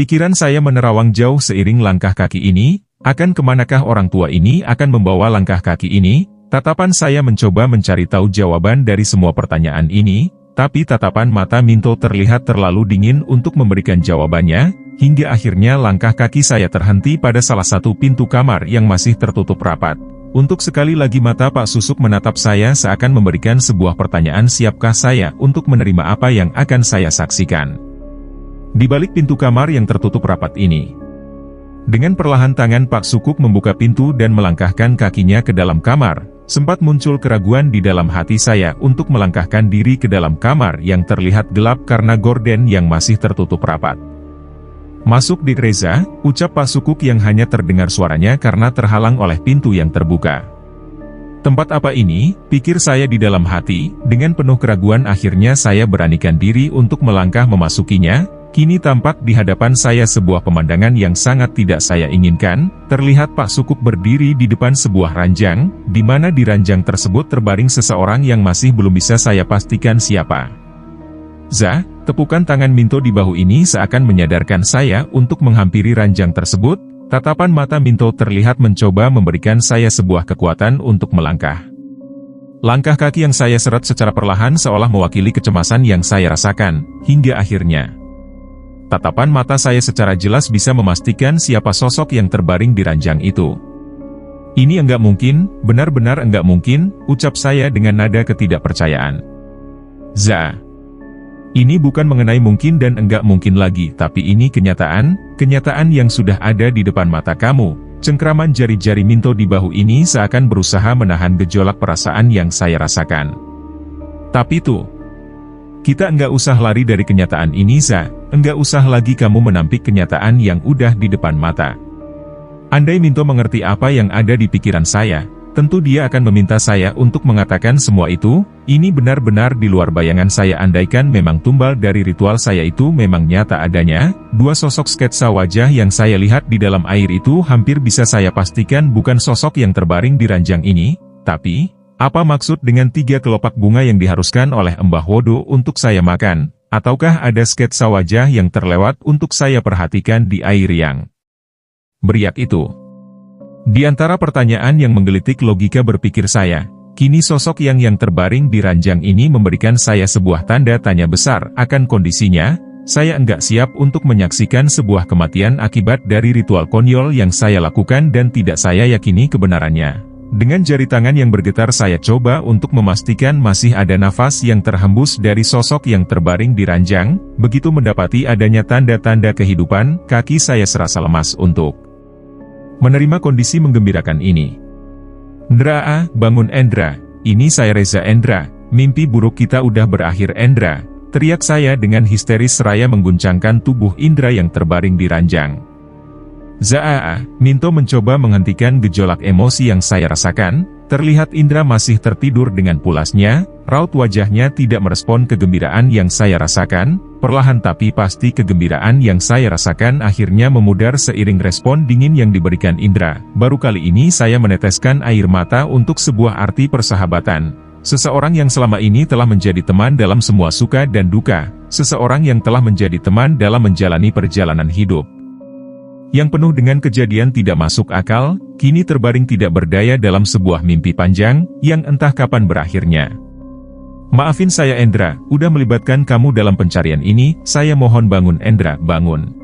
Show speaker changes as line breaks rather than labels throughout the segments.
Pikiran saya menerawang jauh seiring langkah kaki ini, akan kemanakah orang tua ini akan membawa langkah kaki ini? Tatapan saya mencoba mencari tahu jawaban dari semua pertanyaan ini, tapi tatapan mata Minto terlihat terlalu dingin untuk memberikan jawabannya, hingga akhirnya langkah kaki saya terhenti pada salah satu pintu kamar yang masih tertutup rapat. Untuk sekali lagi mata Pak Susuk menatap saya seakan memberikan sebuah pertanyaan, siapkah saya untuk menerima apa yang akan saya saksikan. Di balik pintu kamar yang tertutup rapat ini, dengan perlahan tangan Pak Sukuk membuka pintu dan melangkahkan kakinya ke dalam kamar. Sempat muncul keraguan di dalam hati saya untuk melangkahkan diri ke dalam kamar yang terlihat gelap karena gorden yang masih tertutup rapat. Masuk Dik Reza, ucap Pak Sukuk yang hanya terdengar suaranya karena terhalang oleh pintu yang terbuka. Tempat apa ini? Pikir saya di dalam hati, dengan penuh keraguan akhirnya saya beranikan diri untuk melangkah memasukinya. Kini tampak di hadapan saya sebuah pemandangan yang sangat tidak saya inginkan. Terlihat Pak Sukuk berdiri di depan sebuah ranjang, di mana di ranjang tersebut terbaring seseorang yang masih belum bisa saya pastikan siapa. Za, tepukan tangan Minto di bahu ini seakan menyadarkan saya untuk menghampiri ranjang tersebut. Tatapan mata Minto terlihat mencoba memberikan saya sebuah kekuatan untuk melangkah. Langkah kaki yang saya seret secara perlahan seolah mewakili kecemasan yang saya rasakan, hingga akhirnya tatapan mata saya secara jelas bisa memastikan siapa sosok yang terbaring di ranjang itu. Ini enggak mungkin, benar-benar enggak mungkin, ucap saya dengan nada ketidakpercayaan. Za, ini bukan mengenai mungkin dan enggak mungkin lagi, tapi ini kenyataan yang sudah ada di depan mata kamu. Cengkraman jari-jari Minto di bahu ini seakan berusaha menahan gejolak perasaan yang saya rasakan. Tapi tuh, kita enggak usah lari dari kenyataan ini Za, enggak usah lagi kamu menampik kenyataan yang udah di depan mata. Andai Minto mengerti apa yang ada di pikiran saya, tentu dia akan meminta saya untuk mengatakan semua itu. Ini benar-benar di luar bayangan saya. Andaikan memang tumbal dari ritual saya itu memang nyata adanya, dua sosok sketsa wajah yang saya lihat di dalam air itu hampir bisa saya pastikan bukan sosok yang terbaring di ranjang ini. Tapi apa maksud dengan 3 kelopak bunga yang diharuskan oleh Mbah Wodo untuk saya makan? Ataukah ada sketsa wajah yang terlewat untuk saya perhatikan di air yang beriak itu? Di antara pertanyaan yang menggelitik logika berpikir saya, kini sosok yang terbaring di ranjang ini memberikan saya sebuah tanda tanya besar akan kondisinya. Saya enggak siap untuk menyaksikan sebuah kematian akibat dari ritual konyol yang saya lakukan dan tidak saya yakini kebenarannya. Dengan jari tangan yang bergetar saya coba untuk memastikan masih ada nafas yang terhembus dari sosok yang terbaring di ranjang. Begitu mendapati adanya tanda-tanda kehidupan, kaki saya serasa lemas untuk menerima kondisi menggembirakan ini. Endra, bangun Endra, ini saya Reza Endra, mimpi buruk kita udah berakhir Endra, teriak saya dengan histeris seraya mengguncangkan tubuh Indra yang terbaring di ranjang. Zaa, Minto mencoba menghentikan gejolak emosi yang saya rasakan. Terlihat Indra masih tertidur dengan pulasnya, raut wajahnya tidak merespon kegembiraan yang saya rasakan. Perlahan tapi pasti kegembiraan yang saya rasakan akhirnya memudar seiring respon dingin yang diberikan Indra. Baru kali ini saya meneteskan air mata untuk sebuah arti persahabatan. Seseorang yang selama ini telah menjadi teman dalam semua suka dan duka. Seseorang yang telah menjadi teman dalam menjalani perjalanan hidup yang penuh dengan kejadian tidak masuk akal, kini terbaring tidak berdaya dalam sebuah mimpi panjang, yang entah kapan berakhirnya. Maafin saya Endra, udah melibatkan kamu dalam pencarian ini, saya mohon bangun Endra, bangun.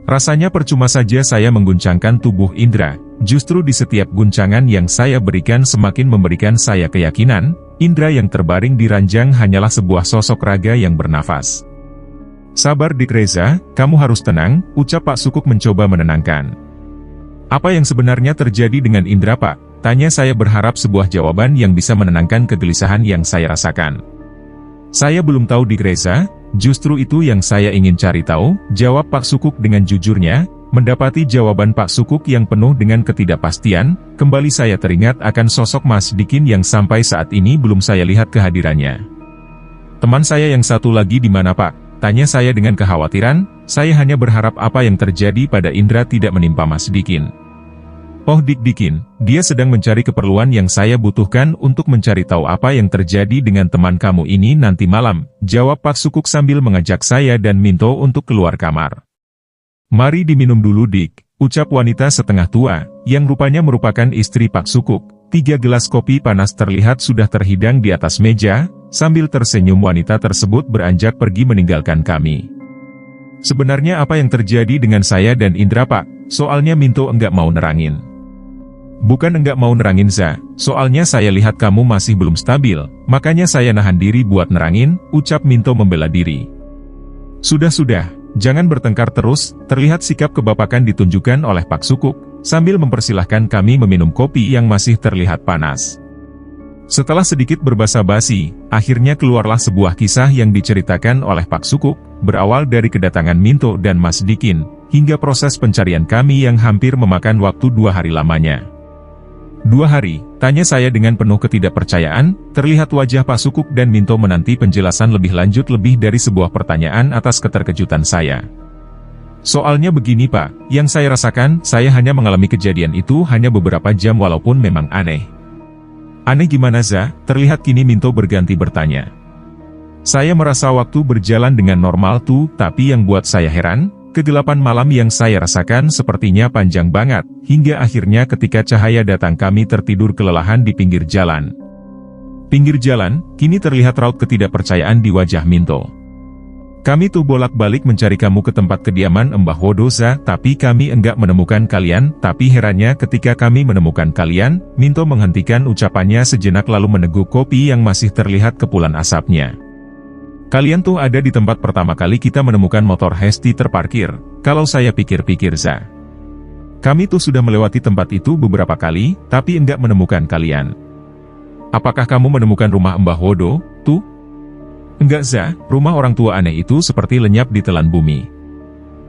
Rasanya percuma saja saya mengguncangkan tubuh Indra, justru di setiap guncangan yang saya berikan semakin memberikan saya keyakinan, Indra yang terbaring di ranjang hanyalah sebuah sosok raga yang bernafas. Sabar Dik Reza, kamu harus tenang, ucap Pak Sukuk mencoba menenangkan. Apa yang sebenarnya terjadi dengan Indra Pak? Tanya saya berharap sebuah jawaban yang bisa menenangkan kegelisahan yang saya rasakan. Saya belum tahu Dik Reza, justru itu yang saya ingin cari tahu, jawab Pak Sukuk dengan jujurnya. Mendapati jawaban Pak Sukuk yang penuh dengan ketidakpastian, kembali saya teringat akan sosok Mas Dikin yang sampai saat ini belum saya lihat kehadirannya. Teman saya yang satu lagi di mana Pak? Tanya saya dengan kekhawatiran. Saya hanya berharap apa yang terjadi pada Indra tidak menimpa Mas Dikin. Oh Dik Dikin, dia sedang mencari keperluan yang saya butuhkan untuk mencari tahu apa yang terjadi dengan teman kamu ini nanti malam, jawab Pak Sukuk sambil mengajak saya dan Minto untuk keluar kamar. Mari diminum dulu dik, ucap wanita setengah tua, yang rupanya merupakan istri Pak Sukuk. 3 gelas kopi panas terlihat sudah terhidang di atas meja, sambil tersenyum wanita tersebut beranjak pergi meninggalkan kami. Sebenarnya apa yang terjadi dengan saya dan Indra Pak? Soalnya Minto enggak mau nerangin. Bukan enggak mau nerangin Za, soalnya saya lihat kamu masih belum stabil, makanya saya nahan diri buat nerangin, ucap Minto membela diri. Sudah, jangan bertengkar terus, terlihat sikap kebapakan ditunjukkan oleh Pak Sukuk, sambil mempersilahkan kami meminum kopi yang masih terlihat panas. Setelah sedikit berbasa-basi, akhirnya keluarlah sebuah kisah yang diceritakan oleh Pak Sukuk, berawal dari kedatangan Minto dan Mas Dikin, hingga proses pencarian kami yang hampir memakan waktu 2 hari lamanya. 2 hari, tanya saya dengan penuh ketidakpercayaan, terlihat wajah Pak Sukuk dan Minto menanti penjelasan lebih lanjut lebih dari sebuah pertanyaan atas keterkejutan saya. Soalnya begini Pak, yang saya rasakan, saya hanya mengalami kejadian itu hanya beberapa jam walaupun memang aneh. Aneh gimana Za? Terlihat kini Minto berganti bertanya. Saya merasa waktu berjalan dengan normal tuh, tapi yang buat saya heran, kegelapan malam yang saya rasakan sepertinya panjang banget, hingga akhirnya ketika cahaya datang kami tertidur kelelahan di pinggir jalan. Pinggir jalan, kini terlihat raut ketidakpercayaan di wajah Minto. Kami tuh bolak-balik mencari kamu ke tempat kediaman Mbah Wodoza, tapi kami enggak menemukan kalian, tapi herannya ketika kami menemukan kalian, Minto menghentikan ucapannya sejenak lalu meneguk kopi yang masih terlihat kepulan asapnya. Kalian tuh ada di tempat pertama kali kita menemukan motor Hesti terparkir, kalau saya pikir-pikir Za. Kami tuh sudah melewati tempat itu beberapa kali, tapi enggak menemukan kalian. Apakah kamu menemukan rumah Mbah Wodo, tuh? Enggak Za, rumah orang tua aneh itu seperti lenyap di telan bumi.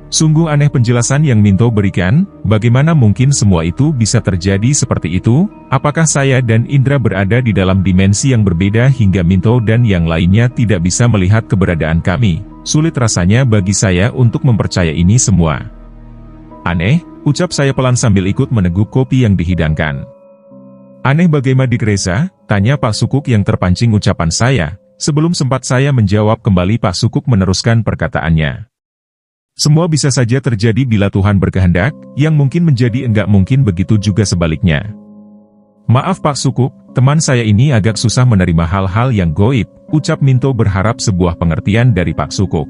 Sungguh aneh penjelasan yang Minto berikan, bagaimana mungkin semua itu bisa terjadi seperti itu, apakah saya dan Indra berada di dalam dimensi yang berbeda hingga Minto dan yang lainnya tidak bisa melihat keberadaan kami, sulit rasanya bagi saya untuk mempercayai ini semua. Aneh, ucap saya pelan sambil ikut meneguk kopi yang dihidangkan. Aneh bagaimana Dik Reza? Tanya Pak Sukuk yang terpancing ucapan saya. Sebelum sempat saya menjawab kembali Pak Sukuk meneruskan perkataannya. Semua bisa saja terjadi bila Tuhan berkehendak, yang mungkin menjadi enggak mungkin begitu juga sebaliknya. Maaf Pak Sukuk, teman saya ini agak susah menerima hal-hal yang goib, ucap Minto berharap sebuah pengertian dari Pak Sukuk.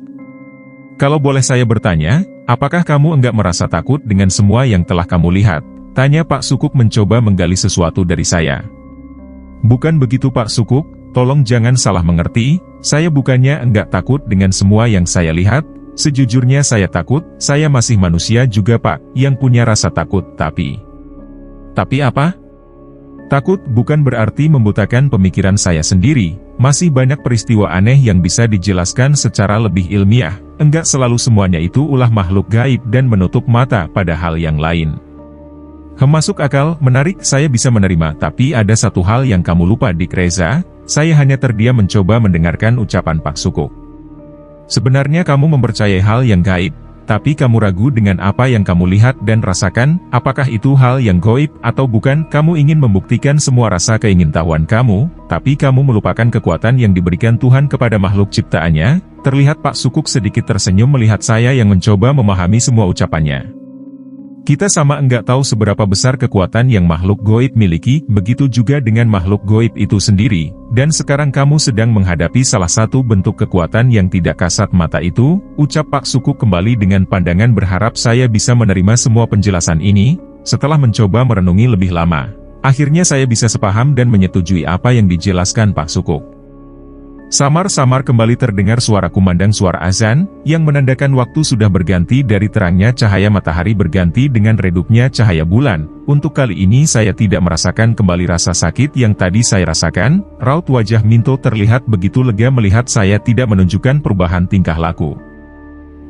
Kalau boleh saya bertanya, apakah kamu enggak merasa takut dengan semua yang telah kamu lihat? Tanya Pak Sukuk mencoba menggali sesuatu dari saya. Bukan begitu Pak Sukuk. Tolong jangan salah mengerti, saya bukannya enggak takut dengan semua yang saya lihat, sejujurnya saya takut, saya masih manusia juga Pak, yang punya rasa takut, tapi apa? Takut bukan berarti membutakan pemikiran saya sendiri, masih banyak peristiwa aneh yang bisa dijelaskan secara lebih ilmiah, enggak selalu semuanya itu ulah makhluk gaib dan menutup mata pada hal yang lain. Masuk akal, menarik, saya bisa menerima, tapi ada satu hal yang kamu lupa Dik Reza. Saya hanya terdiam mencoba mendengarkan ucapan Pak Sukuk. Sebenarnya kamu mempercayai hal yang gaib, tapi kamu ragu dengan apa yang kamu lihat dan rasakan, apakah itu hal yang gaib atau bukan? Kamu ingin membuktikan semua rasa keingintahuan kamu, tapi kamu melupakan kekuatan yang diberikan Tuhan kepada makhluk ciptaannya. Terlihat Pak Sukuk sedikit tersenyum melihat saya yang mencoba memahami semua ucapannya. Kita sama enggak tahu seberapa besar kekuatan yang makhluk gaib miliki, begitu juga dengan makhluk gaib itu sendiri, dan sekarang kamu sedang menghadapi salah satu bentuk kekuatan yang tidak kasat mata itu, ucap Pak Sukuk kembali dengan pandangan berharap saya bisa menerima semua penjelasan ini. Setelah mencoba merenungi lebih lama, akhirnya saya bisa sepaham dan menyetujui apa yang dijelaskan Pak Sukuk. Samar-samar kembali terdengar suara kumandang suara azan, yang menandakan waktu sudah berganti dari terangnya cahaya matahari berganti dengan redupnya cahaya bulan. Untuk kali ini saya tidak merasakan kembali rasa sakit yang tadi saya rasakan, raut wajah Minto terlihat begitu lega melihat saya tidak menunjukkan perubahan tingkah laku.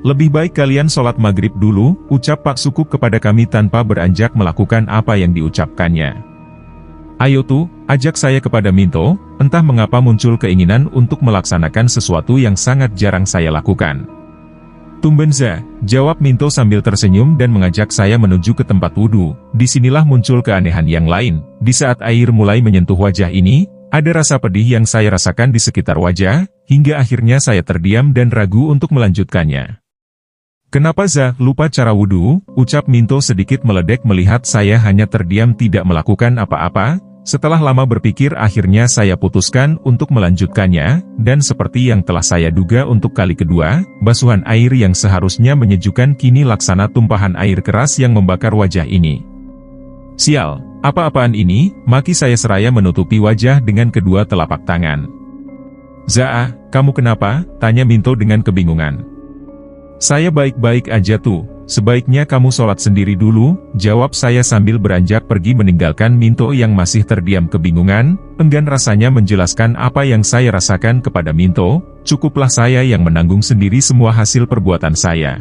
Lebih baik kalian sholat maghrib dulu, ucap Pak Sukuk kepada kami tanpa beranjak melakukan apa yang diucapkannya. Ayo tuh, ajak saya kepada Minto, entah mengapa muncul keinginan untuk melaksanakan sesuatu yang sangat jarang saya lakukan. Tumben Za, jawab Minto sambil tersenyum dan mengajak saya menuju ke tempat wudhu. Disinilah muncul keanehan yang lain, di saat air mulai menyentuh wajah ini, ada rasa pedih yang saya rasakan di sekitar wajah, hingga akhirnya saya terdiam dan ragu untuk melanjutkannya. Kenapa Za, lupa cara wudhu? Ucap Minto sedikit meledek melihat saya hanya terdiam tidak melakukan apa-apa. Setelah lama berpikir akhirnya saya putuskan untuk melanjutkannya, dan seperti yang telah saya duga untuk kali kedua, basuhan air yang seharusnya menyejukkan kini laksana tumpahan air keras yang membakar wajah ini. Sial, apa-apaan ini? Maki saya seraya menutupi wajah dengan kedua telapak tangan. Za, kamu kenapa? Tanya Minto dengan kebingungan. Saya baik-baik aja tuh. Sebaiknya kamu sholat sendiri dulu, jawab saya sambil beranjak pergi meninggalkan Minto yang masih terdiam kebingungan, enggan rasanya menjelaskan apa yang saya rasakan kepada Minto, cukuplah saya yang menanggung sendiri semua hasil perbuatan saya.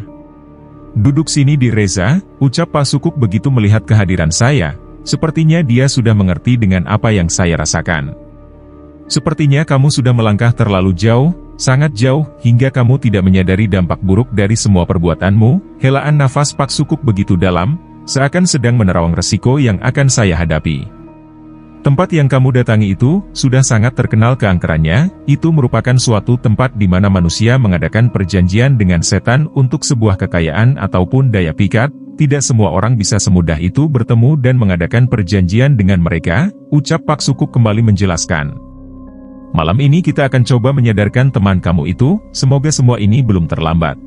Duduk sini di Reza, ucap Pak Sukuk begitu melihat kehadiran saya, sepertinya dia sudah mengerti dengan apa yang saya rasakan. Sepertinya kamu sudah melangkah terlalu jauh, sangat jauh, hingga kamu tidak menyadari dampak buruk dari semua perbuatanmu. Helaan nafas Pak Sukuk begitu dalam, seakan sedang menerawang resiko yang akan saya hadapi. Tempat yang kamu datangi itu, sudah sangat terkenal keangkerannya, itu merupakan suatu tempat di mana manusia mengadakan perjanjian dengan setan untuk sebuah kekayaan ataupun daya pikat. Tidak semua orang bisa semudah itu bertemu dan mengadakan perjanjian dengan mereka, ucap Pak Sukuk kembali menjelaskan. Malam ini kita akan coba menyadarkan teman kamu itu, semoga semua ini belum terlambat.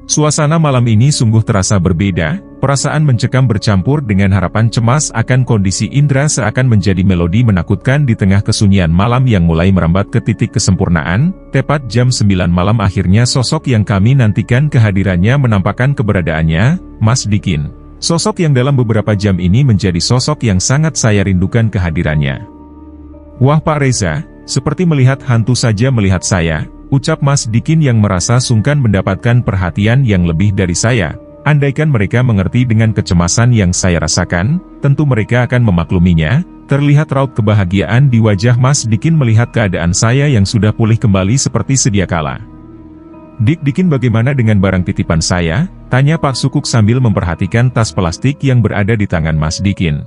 Suasana malam ini sungguh terasa berbeda, perasaan mencekam bercampur dengan harapan cemas akan kondisi indera seakan menjadi melodi menakutkan di tengah kesunyian malam yang mulai merambat ke titik kesempurnaan. Tepat jam 9 malam akhirnya sosok yang kami nantikan kehadirannya menampakkan keberadaannya, Mas Dikin. Sosok yang dalam beberapa jam ini menjadi sosok yang sangat saya rindukan kehadirannya. Wah Pak Reza, seperti melihat hantu saja melihat saya, ucap Mas Dikin yang merasa sungkan mendapatkan perhatian yang lebih dari saya. Andaikan mereka mengerti dengan kecemasan yang saya rasakan, tentu mereka akan memakluminya. Terlihat raut kebahagiaan di wajah Mas Dikin melihat keadaan saya yang sudah pulih kembali seperti sedia kala. Dikin bagaimana dengan barang titipan saya? Tanya Pak Sukuk sambil memperhatikan tas plastik yang berada di tangan Mas Dikin.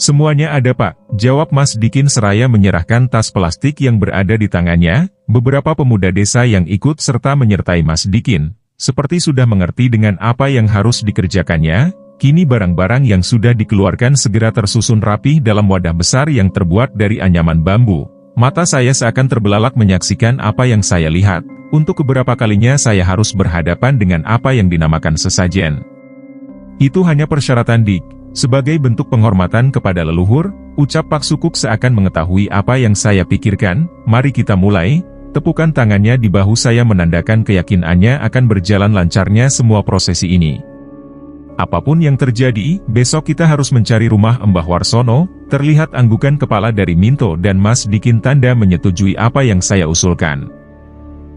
Semuanya ada Pak, jawab Mas Dikin seraya menyerahkan tas plastik yang berada di tangannya. Beberapa pemuda desa yang ikut serta menyertai Mas Dikin, seperti sudah mengerti dengan apa yang harus dikerjakannya. Kini barang-barang yang sudah dikeluarkan segera tersusun rapih dalam wadah besar yang terbuat dari anyaman bambu. Mata saya seakan terbelalak menyaksikan apa yang saya lihat. Untuk beberapa kalinya saya harus berhadapan dengan apa yang dinamakan sesajen. Itu hanya persyaratan Dik. Sebagai bentuk penghormatan kepada leluhur, ucap Pak Sukuk seakan mengetahui apa yang saya pikirkan. Mari kita mulai. Tepukan tangannya di bahu saya menandakan keyakinannya akan berjalan lancarnya semua prosesi ini. Apapun yang terjadi, besok kita harus mencari rumah Mbah Warsono. Terlihat anggukan kepala dari Minto dan Mas Dikin tanda menyetujui apa yang saya usulkan.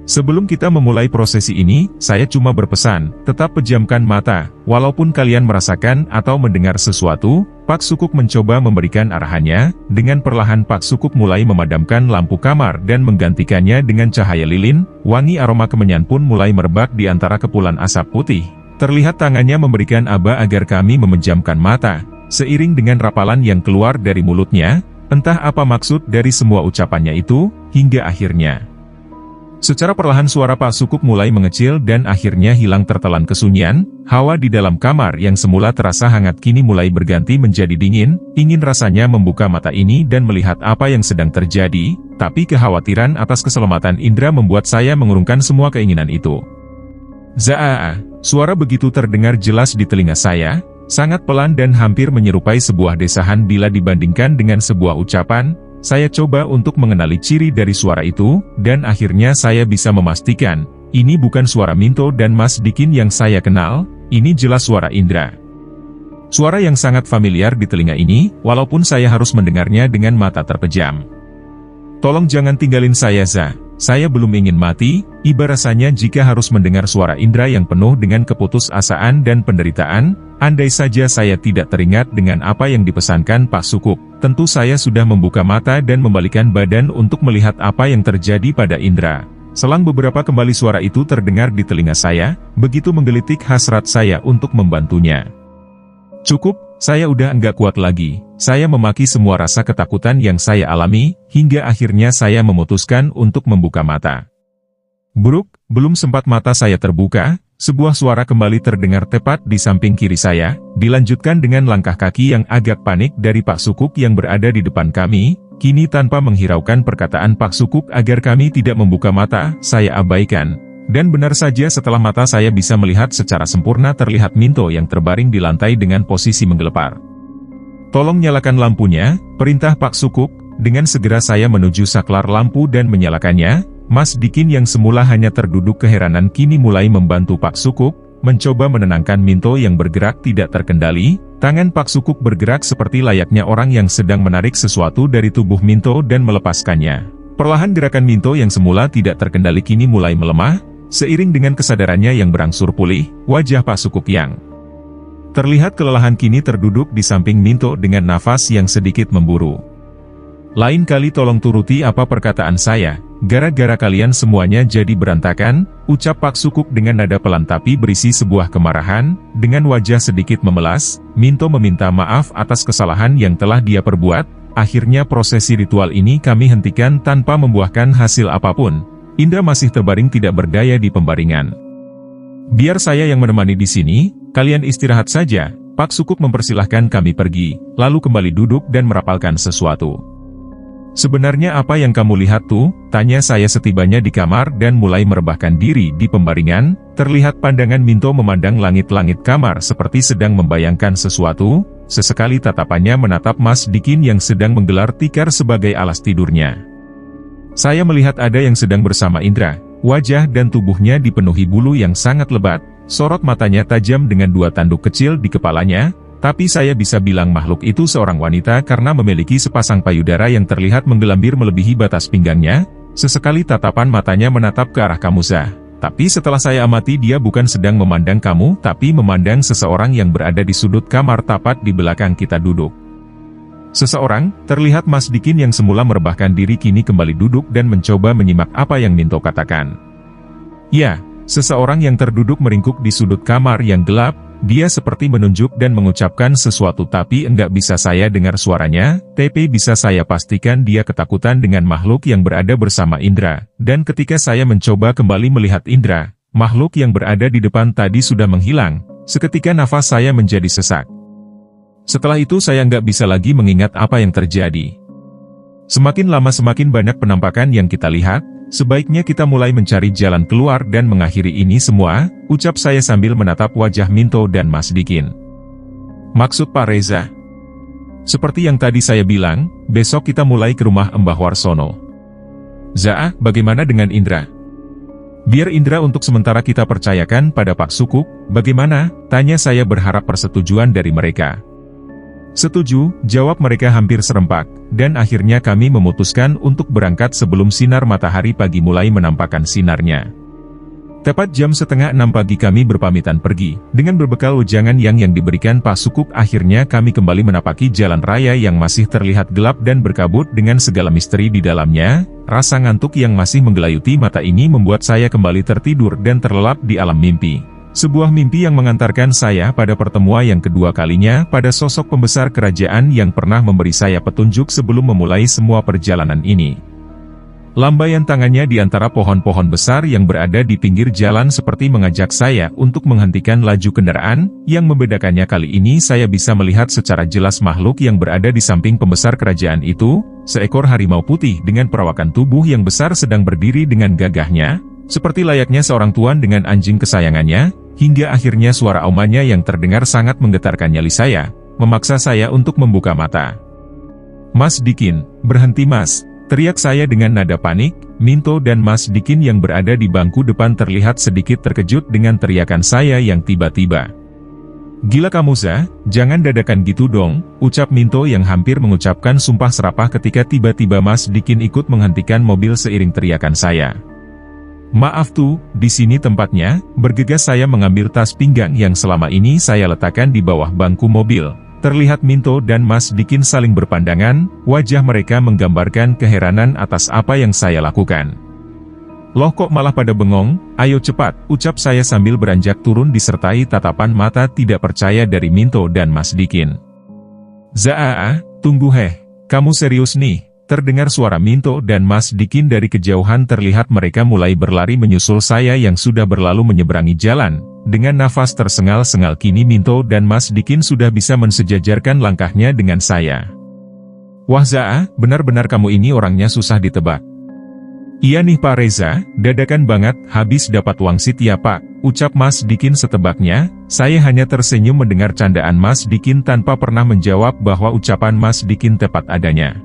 Sebelum kita memulai prosesi ini, saya cuma berpesan, tetap pejamkan mata, walaupun kalian merasakan atau mendengar sesuatu. Pak Sukuk mencoba memberikan arahannya, dengan perlahan Pak Sukuk mulai memadamkan lampu kamar dan menggantikannya dengan cahaya lilin. Wangi aroma kemenyan pun mulai merebak di antara kepulan asap putih. Terlihat tangannya memberikan aba agar kami memejamkan mata, seiring dengan rapalan yang keluar dari mulutnya, entah apa maksud dari semua ucapannya itu, hingga akhirnya. Secara perlahan suara Pak Sukuk mulai mengecil dan akhirnya hilang tertelan kesunyian. Hawa di dalam kamar yang semula terasa hangat kini mulai berganti menjadi dingin. Ingin rasanya membuka mata ini dan melihat apa yang sedang terjadi, tapi kekhawatiran atas keselamatan indera membuat saya mengurungkan semua keinginan itu. Zaa, suara begitu terdengar jelas di telinga saya, sangat pelan dan hampir menyerupai sebuah desahan bila dibandingkan dengan sebuah ucapan. Saya coba untuk mengenali ciri dari suara itu, dan akhirnya saya bisa memastikan, ini bukan suara Minto dan Mas Dikin yang saya kenal, ini jelas suara Indra. Suara yang sangat familiar di telinga ini, walaupun saya harus mendengarnya dengan mata terpejam. Tolong jangan tinggalin saya Za, saya belum ingin mati. Iba rasanya jika harus mendengar suara Indra yang penuh dengan keputusasaan dan penderitaan. Andai saja saya tidak teringat dengan apa yang dipesankan Pak Sukuk, tentu saya sudah membuka mata dan membalikkan badan untuk melihat apa yang terjadi pada Indra. Selang beberapa kembali suara itu terdengar di telinga saya, begitu menggelitik hasrat saya untuk membantunya. Cukup, saya udah enggak kuat lagi. Saya memaki semua rasa ketakutan yang saya alami, hingga akhirnya saya memutuskan untuk membuka mata. Bruk, belum sempat mata saya terbuka, sebuah suara kembali terdengar tepat di samping kiri saya, dilanjutkan dengan langkah kaki yang agak panik dari Pak Sukuk yang berada di depan kami. Kini tanpa menghiraukan perkataan Pak Sukuk agar kami tidak membuka mata, saya abaikan. Dan benar saja setelah mata saya bisa melihat secara sempurna terlihat Minto yang terbaring di lantai dengan posisi menggelepar. "Tolong nyalakan lampunya," perintah Pak Sukuk. Dengan segera saya menuju saklar lampu dan menyalakannya. Mas Dikin yang semula hanya terduduk keheranan kini mulai membantu Pak Sukuk, mencoba menenangkan Minto yang bergerak tidak terkendali. Tangan Pak Sukuk bergerak seperti layaknya orang yang sedang menarik sesuatu dari tubuh Minto dan melepaskannya. Perlahan gerakan Minto yang semula tidak terkendali kini mulai melemah, seiring dengan kesadarannya yang berangsur pulih, wajah Pak Sukuk yang terlihat kelelahan kini terduduk di samping Minto dengan nafas yang sedikit memburu. "Lain kali tolong turuti apa perkataan saya, gara-gara kalian semuanya jadi berantakan," ucap Pak Sukuk dengan nada pelan tapi berisi sebuah kemarahan. Dengan wajah sedikit memelas, Minto meminta maaf atas kesalahan yang telah dia perbuat. "Akhirnya prosesi ritual ini kami hentikan tanpa membuahkan hasil apapun. Indra masih terbaring tidak berdaya di pembaringan. Biar saya yang menemani di sini, kalian istirahat saja." Pak Sukuk mempersilahkan kami pergi, lalu kembali duduk dan merapalkan sesuatu. "Sebenarnya apa yang kamu lihat tuh?" tanya saya setibanya di kamar dan mulai merebahkan diri di pembaringan. Terlihat pandangan Minto memandang langit-langit kamar seperti sedang membayangkan sesuatu. Sesekali tatapannya menatap Mas Dikin yang sedang menggelar tikar sebagai alas tidurnya. Saya melihat ada yang sedang bersama Indra. Wajah dan tubuhnya dipenuhi bulu yang sangat lebat. Sorot matanya tajam dengan dua tanduk kecil di kepalanya. Tapi saya bisa bilang makhluk itu seorang wanita karena memiliki sepasang payudara yang terlihat menggelambir melebihi batas pinggangnya. Sesekali tatapan matanya menatap ke arah Kamusa. Tapi setelah saya amati dia bukan sedang memandang kamu, tapi memandang seseorang yang berada di sudut kamar tepat di belakang kita duduk. Seseorang, terlihat Mas Dikin yang semula merebahkan diri kini kembali duduk dan mencoba menyimak apa yang Minto katakan. Ya, seseorang yang terduduk meringkuk di sudut kamar yang gelap. Dia seperti menunjuk dan mengucapkan sesuatu tapi enggak bisa saya dengar suaranya, tapi bisa saya pastikan dia ketakutan dengan makhluk yang berada bersama Indra. Dan ketika saya mencoba kembali melihat Indra, makhluk yang berada di depan tadi sudah menghilang. Seketika nafas saya menjadi sesak. Setelah itu saya enggak bisa lagi mengingat apa yang terjadi. Semakin lama semakin banyak penampakan yang kita lihat. Sebaiknya kita mulai mencari jalan keluar dan mengakhiri ini semua, ucap saya sambil menatap wajah Minto dan Mas Dikin. Maksud Pak Reza? Seperti yang tadi saya bilang, besok kita mulai ke rumah Mbah Warsono. Zaah, bagaimana dengan Indra? Biar Indra untuk sementara kita percayakan pada Pak Sukuk, bagaimana? Tanya saya berharap persetujuan dari mereka. Setuju, jawab mereka hampir serempak, dan akhirnya kami memutuskan untuk berangkat sebelum sinar matahari pagi mulai menampakkan sinarnya. Tepat jam 5:30 pagi kami berpamitan pergi, dengan berbekal wejangan yang diberikan Pak Sukuk. Akhirnya kami kembali menapaki jalan raya yang masih terlihat gelap dan berkabut dengan segala misteri di dalamnya. Rasa ngantuk yang masih menggelayuti mata ini membuat saya kembali tertidur dan terlelap di alam mimpi. Sebuah mimpi yang mengantarkan saya pada pertemuan yang kedua kalinya pada sosok pembesar kerajaan yang pernah memberi saya petunjuk sebelum memulai semua perjalanan ini. Lambaian tangannya di antara pohon-pohon besar yang berada di pinggir jalan seperti mengajak saya untuk menghentikan laju kendaraan. Yang membedakannya kali ini saya bisa melihat secara jelas makhluk yang berada di samping pembesar kerajaan itu, seekor harimau putih dengan perawakan tubuh yang besar sedang berdiri dengan gagahnya, seperti layaknya seorang tuan dengan anjing kesayangannya. Hingga akhirnya suara aumannya yang terdengar sangat menggetarkan nyali saya, memaksa saya untuk membuka mata. Mas Dikin, berhenti Mas, teriak saya dengan nada panik. Minto dan Mas Dikin yang berada di bangku depan terlihat sedikit terkejut dengan teriakan saya yang tiba-tiba. Gila kamu Za, jangan dadakan gitu dong, ucap Minto yang hampir mengucapkan sumpah serapah ketika tiba-tiba Mas Dikin ikut menghentikan mobil seiring teriakan saya. Maaf tuh, di sini tempatnya, bergegas saya mengambil tas pinggang yang selama ini saya letakkan di bawah bangku mobil. Terlihat Minto dan Mas Dikin saling berpandangan, wajah mereka menggambarkan keheranan atas apa yang saya lakukan. Loh kok malah pada bengong, ayo cepat, ucap saya sambil beranjak turun disertai tatapan mata tidak percaya dari Minto dan Mas Dikin. Zaa, tunggu kamu serius nih? Terdengar suara Minto dan Mas Dikin dari kejauhan. Terlihat mereka mulai berlari menyusul saya yang sudah berlalu menyeberangi jalan. dengan nafas tersengal-sengal kini Minto dan Mas Dikin sudah bisa mensejajarkan langkahnya dengan saya. Wah Zaa, benar-benar kamu ini orangnya susah ditebak. Iya nih Pak Reza, dadakan banget, habis dapat wangsit ya Pak, ucap Mas Dikin setebaknya. Saya hanya tersenyum mendengar candaan Mas Dikin tanpa pernah menjawab bahwa ucapan Mas Dikin tepat adanya.